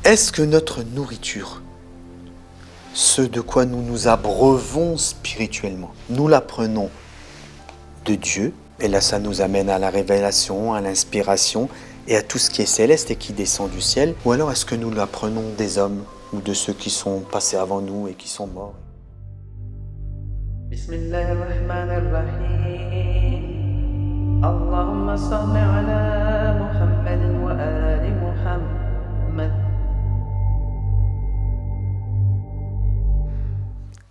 Est-ce que notre nourriture, ce de quoi nous nous abreuvons spirituellement, nous l'apprenons de Dieu, et là ça nous amène à la révélation, à l'inspiration et à tout ce qui est céleste et qui descend du ciel, ou alors est-ce que nous l'apprenons des hommes ou de ceux qui sont passés avant nous et qui sont morts? Bismillahirrahmanirrahim. Allahumma salli ala Muhammadin wa ali Muhammad.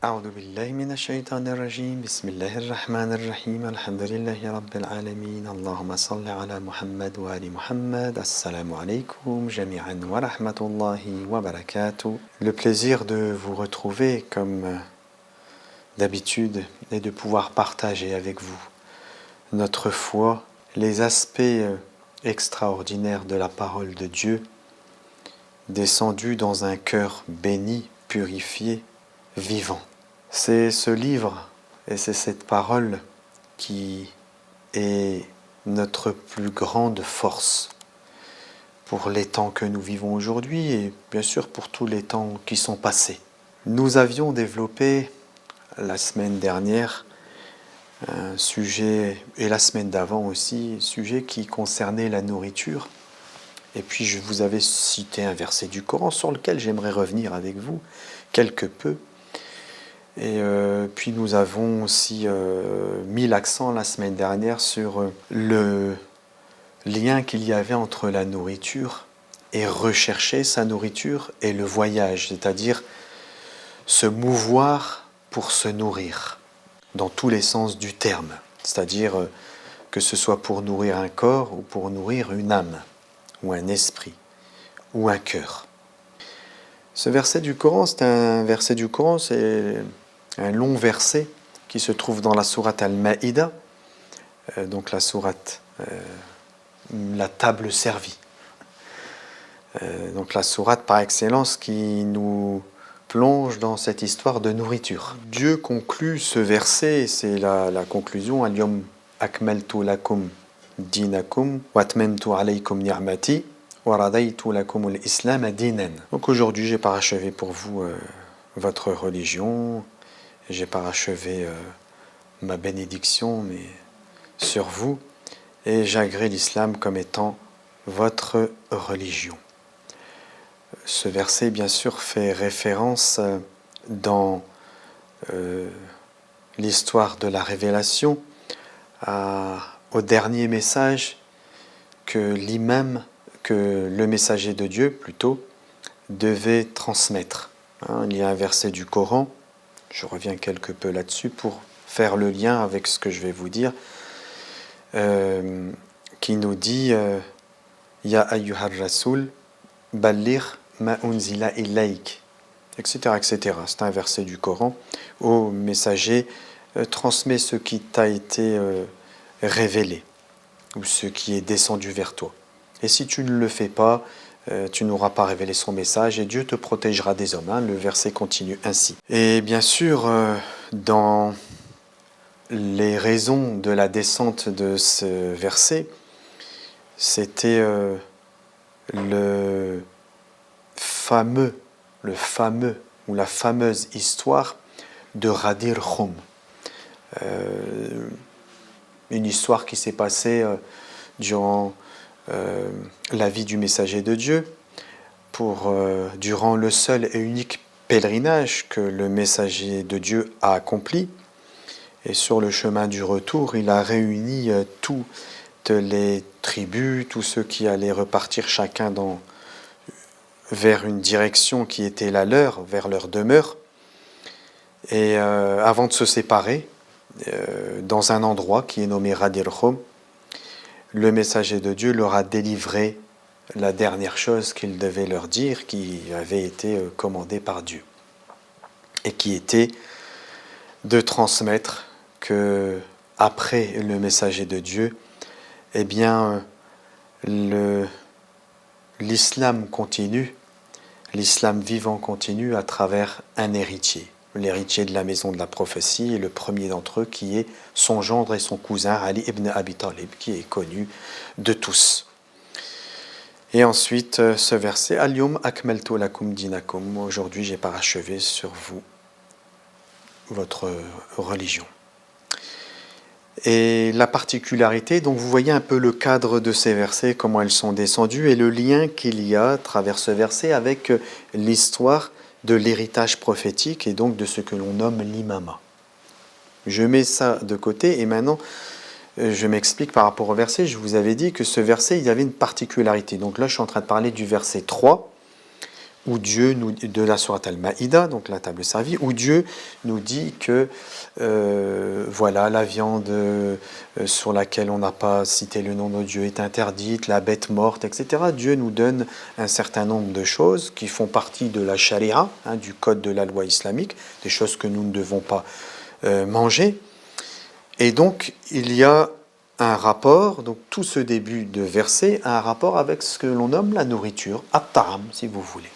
أعوذ بالله من الشيطان الرجيم بسم الله الرحمن الرحيم الحمد لله رب العالمين اللهم صل على محمد وآل محمد السلام عليكم جميعا ورحمة الله وبركاته. Le plaisir de vous retrouver comme d'habitude et de pouvoir partager avec vous notre foi, les aspects extraordinaires de la parole de Dieu descendus dans un cœur béni, purifié, vivant. C'est ce livre et c'est cette parole qui est notre plus grande force pour les temps que nous vivons aujourd'hui et bien sûr pour tous les temps qui sont passés. Nous avions développé la semaine dernière un sujet, et la semaine d'avant aussi, un sujet qui concernait la nourriture. Et puis je vous avais cité un verset du Coran sur lequel j'aimerais revenir avec vous quelque peu. Et puis nous avons aussi mis l'accent la semaine dernière sur le lien qu'il y avait entre la nourriture et rechercher sa nourriture et le voyage, c'est-à-dire se mouvoir pour se nourrir, dans tous les sens du terme, c'est-à-dire que ce soit pour nourrir un corps ou pour nourrir une âme, ou un esprit, ou un cœur. Ce verset du Coran, c'est un long verset qui se trouve dans la sourate Al-Maïda, donc la sourate, la table servie. Donc la sourate par excellence qui nous plonge dans cette histoire de nourriture. Dieu conclut ce verset, c'est la conclusion, Al-Yawm akmaltu lakum dinakum wa atmamtu alaykum ni'mati wa radaytu lakum al-islam dinan. Donc aujourd'hui, j'ai parachevé pour vous votre religion, j'ai parachevé ma bénédiction sur vous et j'agrée l'islam comme étant votre religion. Ce verset, bien sûr, fait référence dans l'histoire de la révélation au dernier message que l'imam, que le messager de Dieu, plutôt, devait transmettre. Il y a un verset du Coran, je reviens quelque peu là-dessus pour faire le lien avec ce que je vais vous dire, qui nous dit « Ya ayyuhar rasoul, balligh ma unzila ilayk » etc., etc. C'est un verset du Coran. Ô messager, transmets ce qui t'a été révélé, ou ce qui est descendu vers toi. Et si tu ne le fais pas, tu n'auras pas révélé son message et Dieu te protégera des hommes. Le verset continue ainsi. Et bien sûr, dans les raisons de la descente de ce verset, c'était le fameux ou la fameuse histoire de Ghadir Khoum. Une histoire qui s'est passée durant la vie du messager de Dieu, durant le seul et unique pèlerinage que le messager de Dieu a accompli. Et sur le chemin du retour, il a réuni toutes les tribus, tous ceux qui allaient repartir chacun vers une direction qui était la leur, vers leur demeure. Et avant de se séparer, dans un endroit qui est nommé Ghadir Khoum, le messager de Dieu leur a délivré la dernière chose qu'il devait leur dire, qui avait été commandée par Dieu, et qui était de transmettre que après le messager de Dieu, eh bien, l'islam continue, l'islam vivant continue à travers un héritier, l'héritier de la maison de la prophétie, et le premier d'entre eux qui est son gendre et son cousin Ali ibn Abi Talib, qui est connu de tous. Et ensuite, ce verset, Al-Yawm akmaltu lakum dinakum. Aujourd'hui, j'ai parachevé sur vous votre religion. Et la particularité, donc vous voyez un peu le cadre de ces versets, comment ils sont descendus, et le lien qu'il y a à travers ce verset avec l'histoire de l'héritage prophétique et donc de ce que l'on nomme l'imama. Je mets ça de côté et maintenant je m'explique par rapport au verset. Je vous avais dit que ce verset, il y avait une particularité. Donc là, je suis en train de parler du verset 3, où Dieu nous, de la sourate Al-Maïda, donc la table servie, où Dieu nous dit que voilà, la viande sur laquelle on n'a pas cité le nom de Dieu est interdite, la bête morte, etc. Dieu nous donne un certain nombre de choses qui font partie de la charia, du code de la loi islamique, des choses que nous ne devons pas manger. Et donc, il y a un rapport, donc tout ce début de verset a un rapport avec ce que l'on nomme la nourriture, at-ta'am, si vous voulez.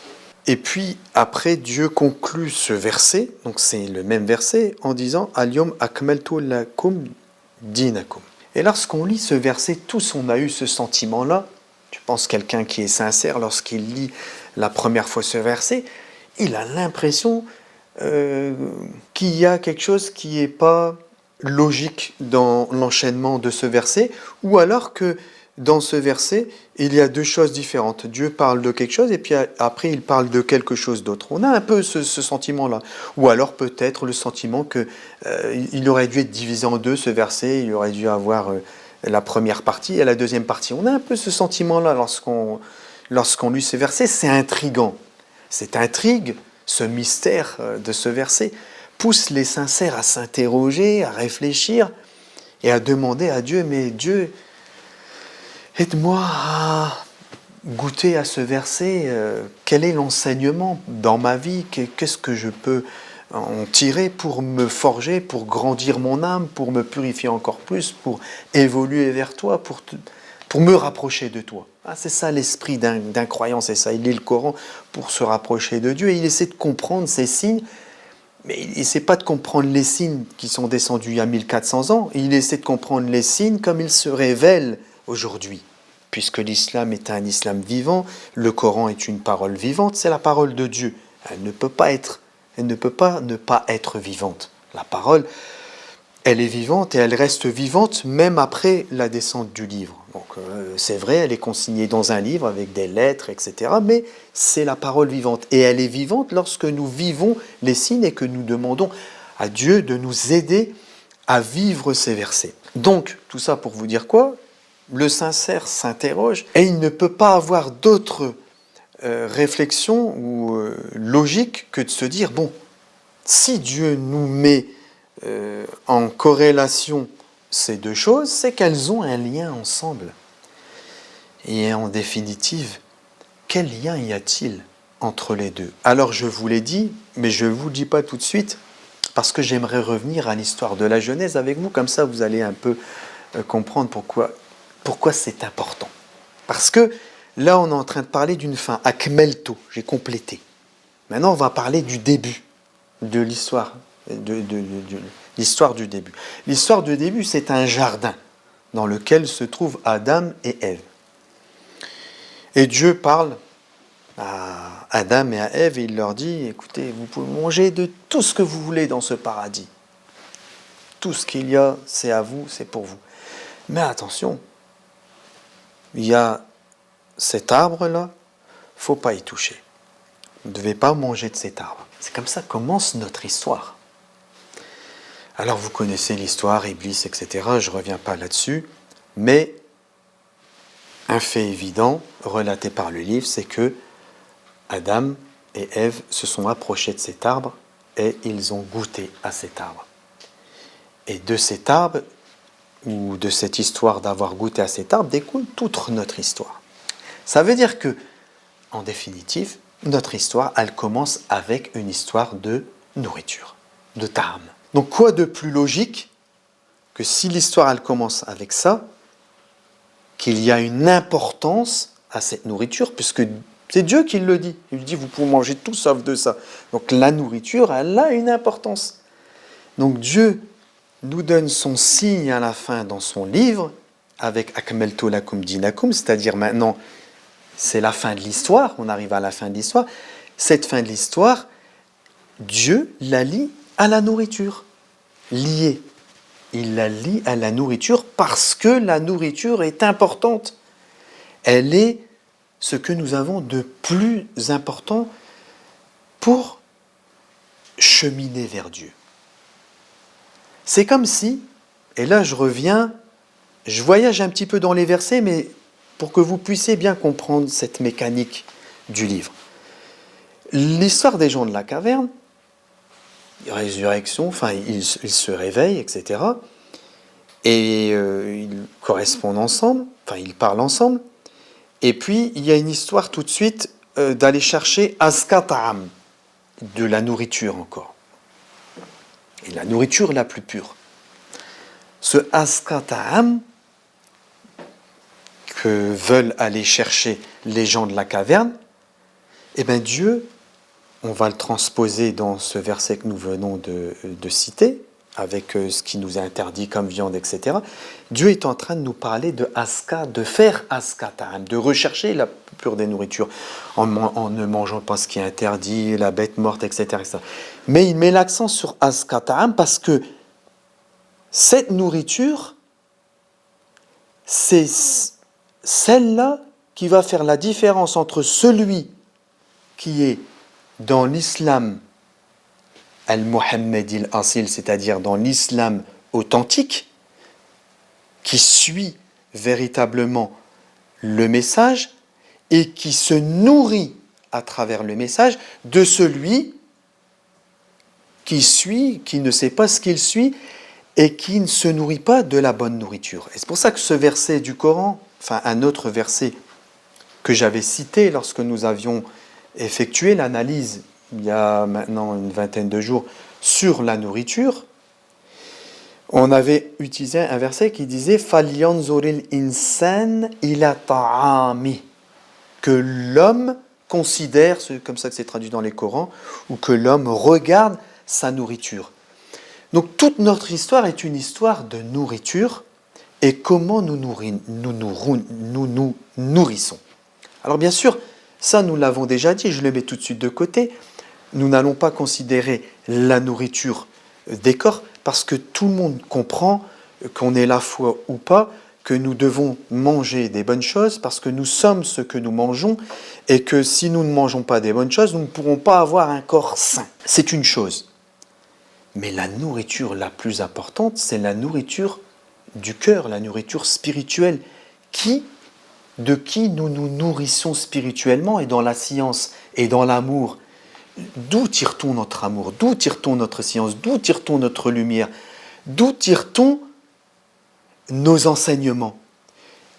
Et puis, après, Dieu conclut ce verset, donc c'est le même verset, en disant « Al-yawm akmaltu lakum dinakum ». Et lorsqu'on lit ce verset, tous on a eu ce sentiment-là. Je pense quelqu'un qui est sincère, lorsqu'il lit la première fois ce verset, il a l'impression qu'il y a quelque chose qui n'est pas logique dans l'enchaînement de ce verset, ou alors que dans ce verset, il y a deux choses différentes. Dieu parle de quelque chose et puis après il parle de quelque chose d'autre. On a un peu ce sentiment-là. Ou alors peut-être le sentiment qu'il aurait dû être divisé en deux, ce verset, il aurait dû avoir la première partie et la deuxième partie. On a un peu ce sentiment-là lorsqu'on lit ce verset. C'est intriguant. Cette intrigue, ce mystère de ce verset, pousse les sincères à s'interroger, à réfléchir et à demander à Dieu, mais Dieu, aide-moi à goûter à ce verset, quel est l'enseignement dans ma vie, qu'est-ce que je peux en tirer pour me forger, pour grandir mon âme, pour me purifier encore plus, pour évoluer vers toi, pour me rapprocher de toi. Ah, c'est ça l'esprit d'un croyant, c'est ça, il lit le Coran pour se rapprocher de Dieu et il essaie de comprendre ces signes. Mais il n'essaie pas de comprendre les signes qui sont descendus il y a 1400 ans, il essaie de comprendre les signes comme ils se révèlent aujourd'hui. Puisque l'islam est un islam vivant, le Coran est une parole vivante, c'est la parole de Dieu. Elle ne peut pas ne pas être vivante. La parole, elle est vivante et elle reste vivante même après la descente du livre. Donc c'est vrai, elle est consignée dans un livre avec des lettres, etc. Mais c'est la parole vivante. Et elle est vivante lorsque nous vivons les signes et que nous demandons à Dieu de nous aider à vivre ces versets. Donc, tout ça pour vous dire quoi ? Le sincère s'interroge et il ne peut pas avoir d'autre réflexion ou logique que de se dire, bon, si Dieu nous met en corrélation ces deux choses, c'est qu'elles ont un lien ensemble. Et en définitive, quel lien y a-t-il entre les deux ? Alors je vous l'ai dit, mais je ne vous le dis pas tout de suite, parce que j'aimerais revenir à l'histoire de la Genèse avec vous, comme ça vous allez un peu comprendre pourquoi c'est important. Parce que là on est en train de parler d'une fin, akmelto, j'ai complété. Maintenant on va parler du début de l'histoire, l'histoire du début. L'histoire du début, c'est un jardin dans lequel se trouvent Adam et Ève. Et Dieu parle à Adam et à Ève et il leur dit, écoutez, vous pouvez manger de tout ce que vous voulez dans ce paradis. Tout ce qu'il y a, c'est à vous, c'est pour vous. Mais attention, il y a cet arbre-là, il ne faut pas y toucher. Vous ne devez pas manger de cet arbre. C'est comme ça que commence notre histoire. Alors vous connaissez l'histoire, Iblis, etc. Je ne reviens pas là-dessus. Mais un fait évident, relaté par le livre, c'est que Adam et Ève se sont approchés de cet arbre et ils ont goûté à cet arbre. Et de cet arbre, ou de cette histoire d'avoir goûté à cet arbre, découle toute notre histoire. Ça veut dire que, en définitive, notre histoire, elle commence avec une histoire de nourriture, de ta'am. Donc quoi de plus logique que si l'histoire, elle commence avec ça, qu'il y a une importance à cette nourriture, puisque c'est Dieu qui le dit. Il dit, vous pouvez manger tout sauf de ça. Donc la nourriture, elle a une importance. Donc Dieu nous donne son signe à la fin dans son livre, avec Akmeltu lakum dinakum, c'est-à-dire maintenant, c'est la fin de l'histoire, on arrive à la fin de l'histoire. Cette fin de l'histoire, Dieu la lie à la nourriture. Liée. Il la lie à la nourriture parce que la nourriture est importante. Elle est ce que nous avons de plus important pour cheminer vers Dieu. C'est comme si, et là je voyage un petit peu dans les versets, mais pour que vous puissiez bien comprendre cette mécanique du livre. L'histoire des gens de la caverne, résurrection, enfin ils se réveillent, etc. Et ils correspondent ensemble, enfin ils parlent ensemble. Et puis il y a une histoire tout de suite d'aller chercher Azka Ta'am, de la nourriture encore. Et la nourriture la plus pure. Ce Azka Ta'am que veulent aller chercher les gens de la caverne, eh bien Dieu, on va le transposer dans ce verset que nous venons de citer, avec ce qui nous est interdit comme viande, etc. Dieu est en train de nous parler de Aska, de faire Aska Ta'am, de rechercher la plus pure des nourritures, en ne mangeant pas ce qui est interdit, la bête morte, etc. etc. Mais il met l'accent sur Aska Ta'am parce que cette nourriture, c'est celle-là qui va faire la différence entre celui qui est dans l'islam al-Muhammadi al-Asil, c'est-à-dire dans l'islam authentique, qui suit véritablement le message et qui se nourrit à travers le message de celui qui suit, qui ne sait pas ce qu'il suit et qui ne se nourrit pas de la bonne nourriture. Et c'est pour ça que ce verset du Coran, enfin un autre verset que j'avais cité lorsque nous avions effectué l'analyse il y a maintenant une vingtaine de jours sur la nourriture, on avait utilisé un verset qui disait « Falyanzuril insan ila ta'ami » que l'homme considère, c'est comme ça que c'est traduit dans les Corans, ou que l'homme regarde sa nourriture. Donc toute notre histoire est une histoire de nourriture et comment nous nous nourrissons. Alors bien sûr, ça nous l'avons déjà dit, je le mets tout de suite de côté, nous n'allons pas considérer la nourriture des corps parce que tout le monde comprend qu'on ait la foi ou pas, que nous devons manger des bonnes choses parce que nous sommes ce que nous mangeons et que si nous ne mangeons pas des bonnes choses, nous ne pourrons pas avoir un corps sain. C'est une chose. Mais la nourriture la plus importante, c'est la nourriture du cœur, la nourriture spirituelle. De qui nous nous nourrissons spirituellement et dans la science et dans l'amour. D'où tire-t-on notre amour? D'où tire-t-on notre science? D'où tire-t-on notre lumière? D'où tire-t-on nos enseignements?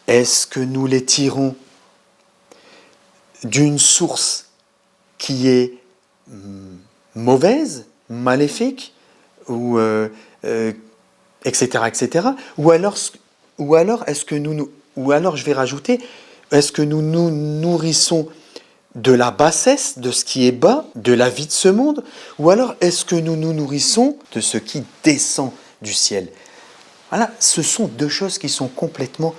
Est-ce que nous les tirons d'une source qui est mauvaise, maléfique, ou etc., etc. Ou alors est-ce que je vais rajouter, est-ce que nous nous nourrissons de la bassesse, de ce qui est bas, de la vie de ce monde, ou alors est-ce que nous nous nourrissons de ce qui descend du ciel? Voilà, ce sont deux choses qui sont complètement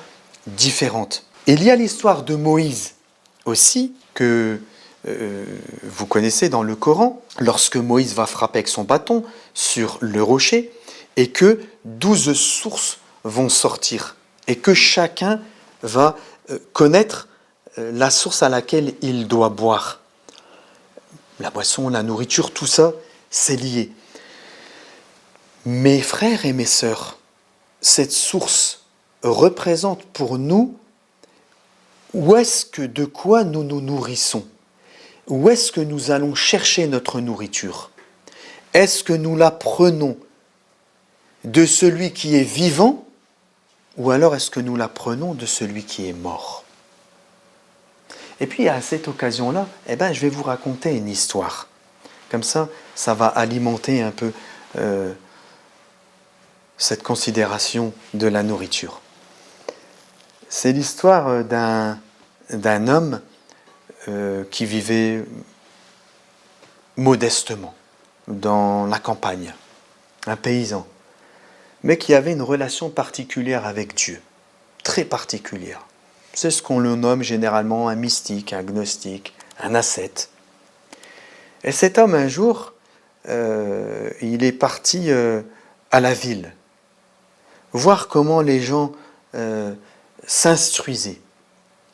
différentes. Il y a l'histoire de Moïse aussi, que vous connaissez dans le Coran, lorsque Moïse va frapper avec son bâton sur le rocher, et que 12 sources vont sortir, et que chacun va connaître la source à laquelle il doit boire. La boisson, la nourriture, tout ça, c'est lié. Mes frères et mes sœurs, cette source représente pour nous de quoi nous nous nourrissons. Où est-ce que nous allons chercher notre nourriture? Est-ce que nous la prenons de celui qui est vivant ou alors est-ce que nous la prenons de celui qui est mort? Et puis à cette occasion-là, je vais vous raconter une histoire. Comme ça, ça va alimenter un peu cette considération de la nourriture. C'est l'histoire d'un homme qui vivait modestement dans la campagne, un paysan, mais qui avait une relation particulière avec Dieu, très particulière. C'est ce qu'on le nomme généralement un mystique, un gnostique, un ascète. Et cet homme, un jour, il est parti à la ville, voir comment les gens s'instruisaient.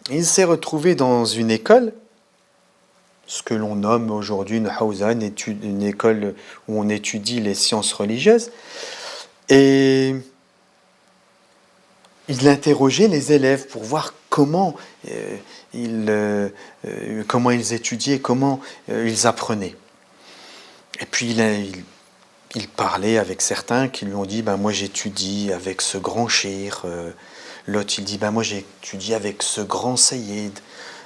Il s'est retrouvé dans une école, ce que l'on nomme aujourd'hui une hawza, une école où on étudie les sciences religieuses, et il interrogeait les élèves pour voir comment ils étudiaient, comment ils apprenaient. Et puis il parlait avec certains qui lui ont dit moi j'étudie avec ce grand shir. L'autre il dit moi j'étudie avec ce grand sayyid.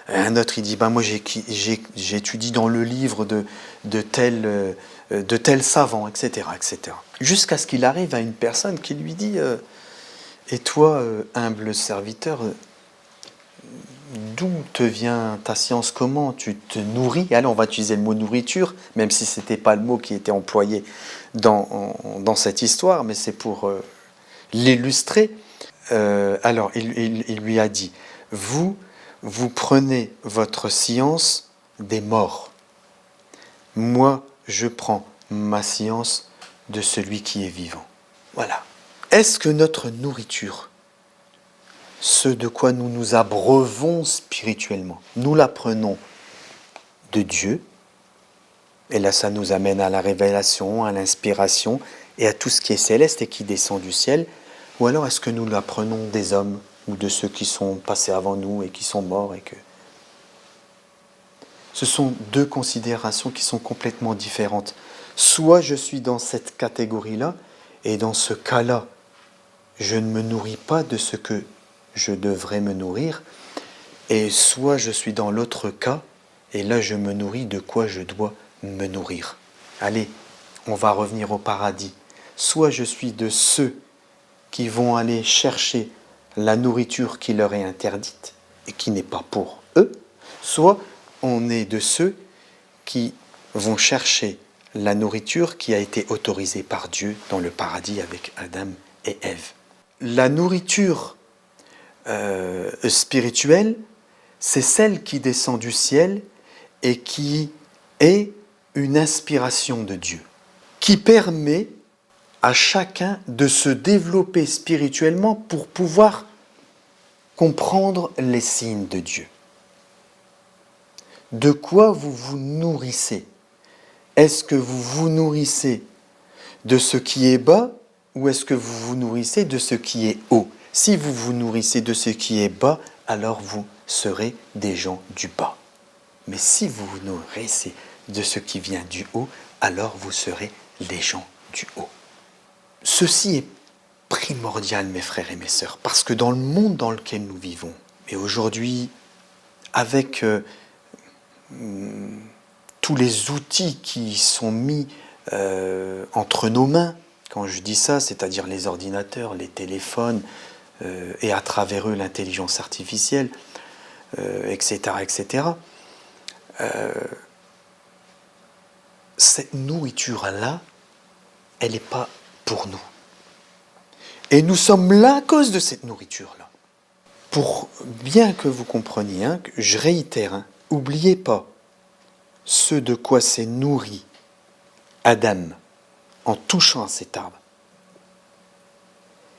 Un autre il dit moi j'étudie dans le livre de tel savant, etc., etc. Jusqu'à ce qu'il arrive à une personne qui lui dit et toi, humble serviteur, d'où te vient ta science? Comment tu te nourris? Allez, on va utiliser le mot nourriture, même si ce n'était pas le mot qui était employé dans cette histoire, mais c'est pour l'illustrer. Alors, il lui a dit, vous prenez votre science des morts. Moi, je prends ma science de celui qui est vivant. Voilà. Est-ce que notre nourriture, ce de quoi nous nous abreuvons spirituellement, nous l'apprenons de Dieu, et là ça nous amène à la révélation, à l'inspiration et à tout ce qui est céleste et qui descend du ciel, ou alors est-ce que nous l'apprenons des hommes ou de ceux qui sont passés avant nous et qui sont morts et que... Ce sont deux considérations qui sont complètement différentes. Soit je suis dans cette catégorie-là, et dans ce cas-là, je ne me nourris pas de ce que je devrais me nourrir, et soit je suis dans l'autre cas, et là je me nourris de quoi je dois me nourrir. Allez, on va revenir au paradis. Soit je suis de ceux qui vont aller chercher la nourriture qui leur est interdite et qui n'est pas pour eux, soit on est de ceux qui vont chercher la nourriture qui a été autorisée par Dieu dans le paradis avec Adam et Ève. La nourriture spirituelle, c'est celle qui descend du ciel et qui est une inspiration de Dieu, qui permet à chacun de se développer spirituellement pour pouvoir comprendre les signes de Dieu. De quoi vous vous nourrissez? Est-ce que vous vous nourrissez de ce qui est bas ou est-ce que vous vous nourrissez de ce qui est haut? Si vous vous nourrissez de ce qui est bas, alors vous serez des gens du bas. Mais si vous vous nourrissez de ce qui vient du haut, alors vous serez des gens du haut. Ceci est primordial, mes frères et mes sœurs, parce que dans le monde dans lequel nous vivons, et aujourd'hui, avec tous les outils qui sont mis entre nos mains, quand je dis ça, c'est-à-dire les ordinateurs, les téléphones, et à travers eux l'intelligence artificielle, etc., etc., cette nourriture-là, elle n'est pas pour nous. Et nous sommes là à cause de cette nourriture-là. Pour bien que vous compreniez, que je réitère, n'oubliez pas ce de quoi s'est nourri Adam en touchant à cet arbre.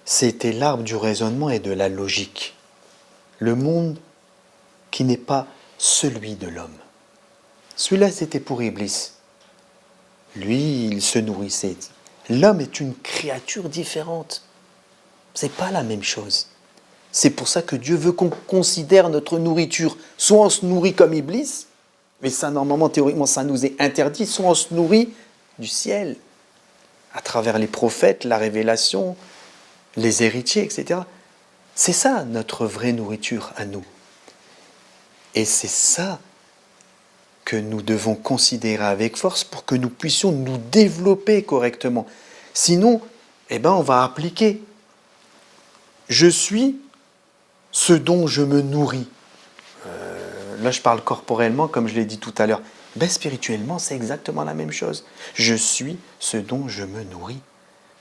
C'était l'arbre du raisonnement et de la logique. Le monde qui n'est pas celui de l'homme. Celui-là, c'était pour Iblis. Lui, il se nourrissait. L'homme est une créature différente. C'est pas la même chose. C'est pour ça que Dieu veut qu'on considère notre nourriture. Soit on se nourrit comme Iblis, mais ça, normalement, théoriquement, ça nous est interdit. Soit on se nourrit du ciel, à travers les prophètes, la révélation, les héritiers, etc. C'est ça, notre vraie nourriture à nous. Et c'est ça que nous devons considérer avec force pour que nous puissions nous développer correctement. Sinon, on va appliquer. Je suis ce dont je me nourris. Là, je parle corporellement, comme je l'ai dit tout à l'heure. Spirituellement, c'est exactement la même chose. Je suis ce dont je me nourris.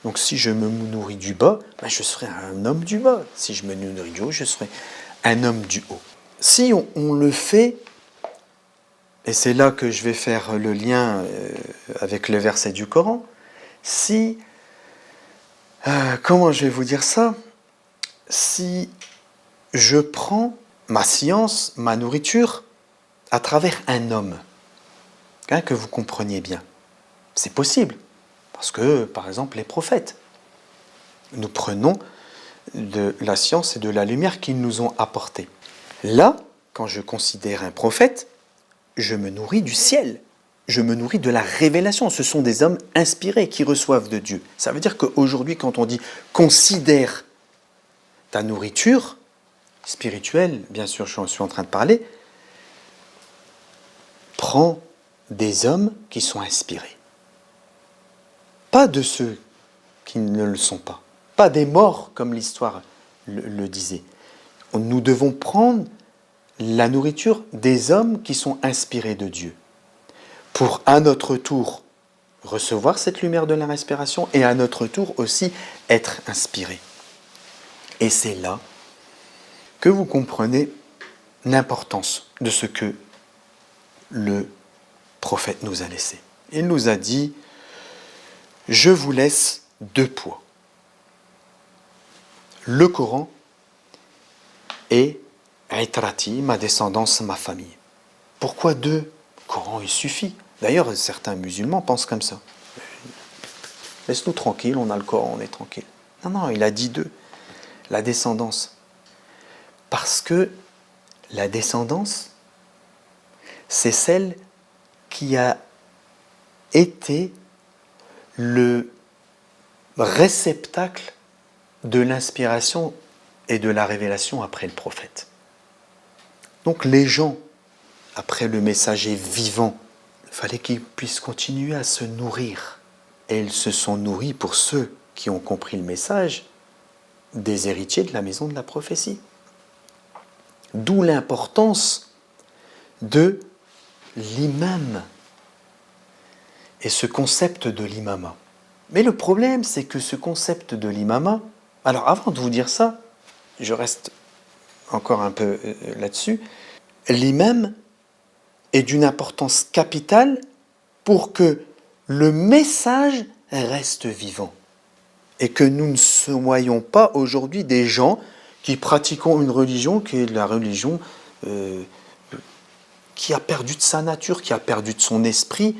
Donc, si je me nourris du bas, je serai un homme du bas. Si je me nourris du haut, je serai un homme du haut. Si on le fait, et c'est là que je vais faire le lien avec le verset du Coran, si, comment je vais vous dire ça, si je prends ma science, ma nourriture, à travers un homme, hein, que vous compreniez bien, c'est possible, parce que, par exemple, les prophètes, nous prenons de la science et de la lumière qu'ils nous ont apportée. Là, quand je considère un prophète, je me nourris du ciel, je me nourris de la révélation. Ce sont des hommes inspirés qui reçoivent de Dieu. Ça veut dire qu'aujourd'hui, quand on dit « considère ta nourriture », spirituelle, bien sûr, je suis en train de parler, prends des hommes qui sont inspirés. Pas de ceux qui ne le sont pas. Pas des morts, comme l'histoire le disait. Nous devons prendre la nourriture des hommes qui sont inspirés de Dieu, pour à notre tour recevoir cette lumière de la respiration et à notre tour aussi être inspirés. Et c'est là que vous comprenez l'importance de ce que le prophète nous a laissé. Il nous a dit « Je vous laisse 2 poids. Le Coran et Aitrati, ma descendance, ma famille. » Pourquoi 2 ? Le Coran, il suffit. D'ailleurs, certains musulmans pensent comme ça. Laisse-nous tranquille, on a le Coran, on est tranquille. Non, non, il a dit 2. La descendance. Parce que la descendance, c'est celle qui a été le réceptacle de l'inspiration et de la révélation après le prophète. Donc les gens, après le messager vivant, il fallait qu'ils puissent continuer à se nourrir. Et ils se sont nourris, pour ceux qui ont compris le message, des héritiers de la maison de la prophétie. D'où l'importance de l'imam et ce concept de l'imama. Mais le problème, c'est que ce concept de l'imama, alors avant de vous dire ça, je reste encore un peu là-dessus, l'imam est d'une importance capitale pour que le message reste vivant et que nous ne soyons pas aujourd'hui des gens qui pratiquons une religion qui est la religion qui a perdu de sa nature, qui a perdu de son esprit,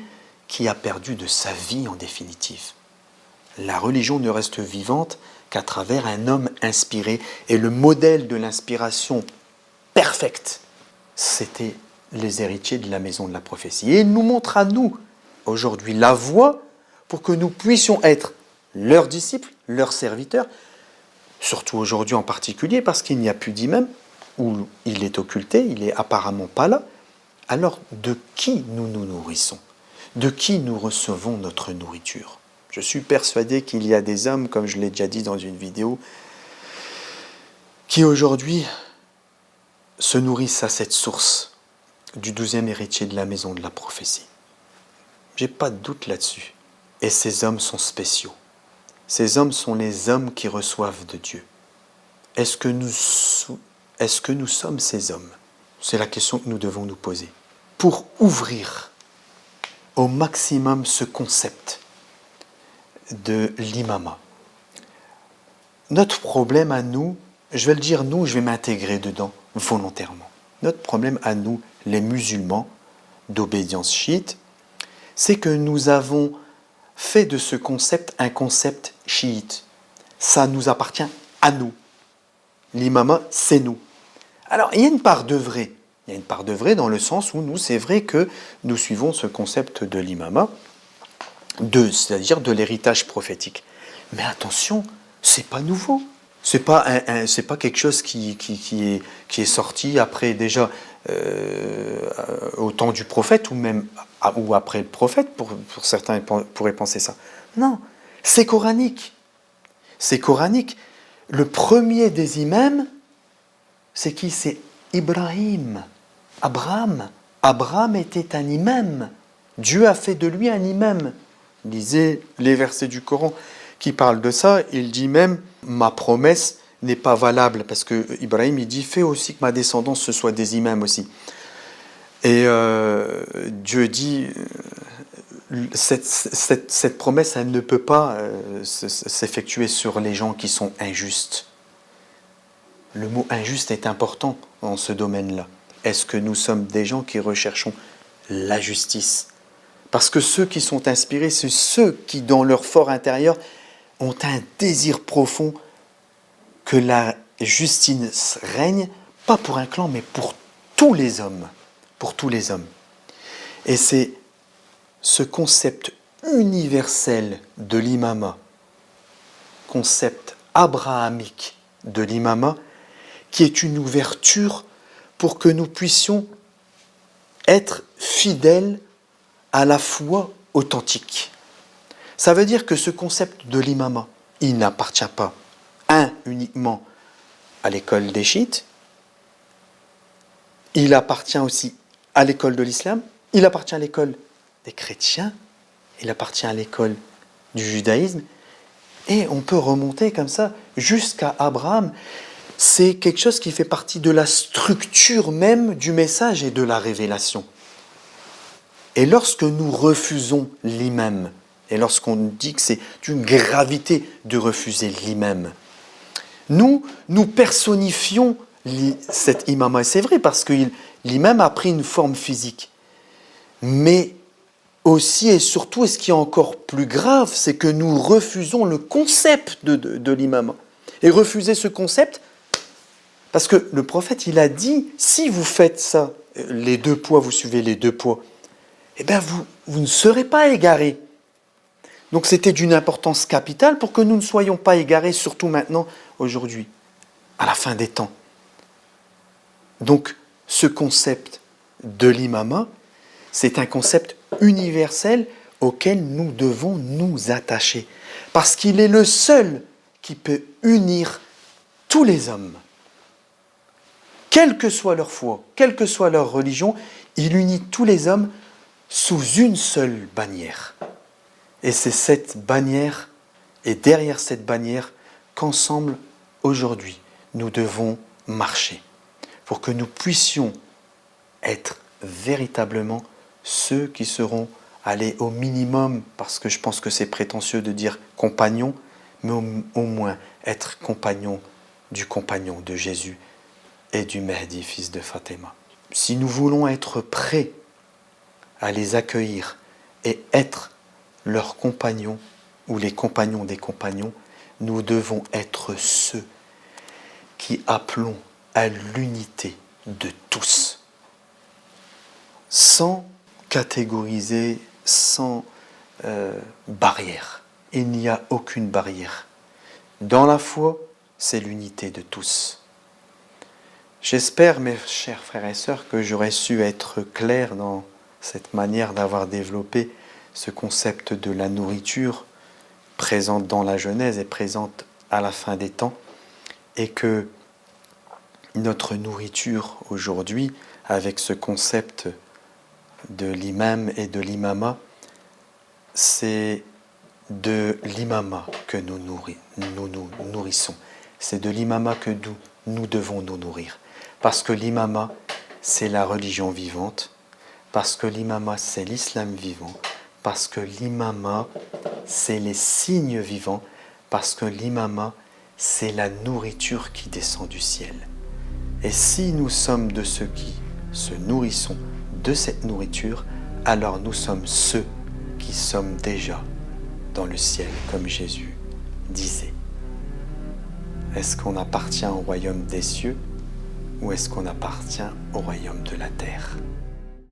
qui a perdu de sa vie en définitive. La religion ne reste vivante qu'à travers un homme inspiré. Et le modèle de l'inspiration perfecte, c'était les héritiers de la maison de la prophétie. Et il nous montre à nous, aujourd'hui, la voie pour que nous puissions être leurs disciples, leurs serviteurs, surtout aujourd'hui en particulier, parce qu'il n'y a plus d'imam, ou il est occulté, il n'est apparemment pas là. Alors, de qui nous nous nourrissons ? De qui nous recevons notre nourriture ? Je suis persuadé qu'il y a des hommes, comme je l'ai déjà dit dans une vidéo, qui aujourd'hui se nourrissent à cette source du 12e héritier de la maison de la prophétie. J'ai pas de doute là-dessus. Et ces hommes sont spéciaux. Ces hommes sont les hommes qui reçoivent de Dieu. Est-ce que nous sommes ces hommes ? C'est la question que nous devons nous poser. Pour ouvrir au maximum ce concept de l'imama. Notre problème à nous, je vais le dire nous, je vais m'intégrer dedans volontairement. Notre problème à nous, les musulmans d'obédience chiite, c'est que nous avons fait de ce concept un concept chiite. Ça nous appartient à nous. L'imama, c'est nous. Alors, il y a une part de vrai. Il y a une part de vrai dans le sens où nous, c'est vrai que nous suivons ce concept de l'imama, c'est-à-dire de l'héritage prophétique. Mais attention, c'est pas nouveau. C'est pas quelque chose qui est sorti après déjà au temps du prophète ou après le prophète, pour certains pourraient penser ça. Non, c'est coranique. C'est coranique. Le premier des imams, c'est qui ? C'est Ibrahim, Abraham. Abraham était un imam. Dieu a fait de lui un imam. Lisez les versets du Coran qui parlent de ça. Il dit même « Ma promesse n'est pas valable, parce que Ibrahim, il dit, fais aussi que ma descendance, ce soit des imams aussi. Et Dieu dit, cette promesse, elle ne peut pas s'effectuer sur les gens qui sont injustes. Le mot injuste est important dans ce domaine-là. Est-ce que nous sommes des gens qui recherchons la justice? Parce que ceux qui sont inspirés, c'est ceux qui, dans leur fort intérieur, ont un désir profond que la justice règne, pas pour un clan, mais pour tous les hommes. Pour tous les hommes. Et c'est ce concept universel de l'imama, concept abrahamique de l'imama, qui est une ouverture pour que nous puissions être fidèles à la foi authentique. Ça veut dire que ce concept de l'imama, il n'appartient pas, uniquement à l'école des chiites, il appartient aussi à l'école de l'islam, il appartient à l'école des chrétiens, il appartient à l'école du judaïsme, et on peut remonter comme ça jusqu'à Abraham. C'est quelque chose qui fait partie de la structure même du message et de la révélation. Et lorsque nous refusons l'imam, et lorsqu'on dit que c'est d'une gravité de refuser l'imam, nous personnifions cet imam. Et c'est vrai parce que l'imam a pris une forme physique. Mais aussi et surtout, et ce qui est encore plus grave, c'est que nous refusons le concept de l'imam. Et refuser ce concept, parce que le prophète, il a dit, si vous faites ça, les deux poids, vous suivez les deux poids, eh bien vous ne serez pas égarés. Donc c'était d'une importance capitale pour que nous ne soyons pas égarés, surtout maintenant, aujourd'hui, à la fin des temps. Donc ce concept de l'imama, c'est un concept universel auquel nous devons nous attacher. Parce qu'il est le seul qui peut unir tous les hommes. Quelle que soit leur foi, quelle que soit leur religion, il unit tous les hommes sous une seule bannière. Et c'est cette bannière, et derrière cette bannière, qu'ensemble, aujourd'hui, nous devons marcher. Pour que nous puissions être véritablement ceux qui seront allés au minimum, parce que je pense que c'est prétentieux de dire compagnons, mais au moins être compagnons du compagnon de Jésus et du Mahdi, fils de Fatima. Si nous voulons être prêts à les accueillir et être leurs compagnons ou les compagnons des compagnons, nous devons être ceux qui appelons à l'unité de tous, sans catégoriser, sans barrière. Il n'y a aucune barrière. Dans la foi, c'est l'unité de tous. J'espère, mes chers frères et sœurs, que j'aurai su être clair dans cette manière d'avoir développé ce concept de la nourriture présente dans la Genèse et présente à la fin des temps, et que notre nourriture aujourd'hui, avec ce concept de l'imam et de l'imama, c'est de l'imama que nous nourrissons. C'est de l'imama que nous devons nous nourrir. Parce que l'imama, c'est la religion vivante. Parce que l'imama, c'est l'islam vivant. Parce que l'imama, c'est les signes vivants. Parce que l'imama, c'est la nourriture qui descend du ciel. Et si nous sommes de ceux qui se nourrissons de cette nourriture, alors nous sommes ceux qui sommes déjà dans le ciel, comme Jésus disait. Est-ce qu'on appartient au royaume des cieux ou est-ce qu'on appartient au royaume de la terre ?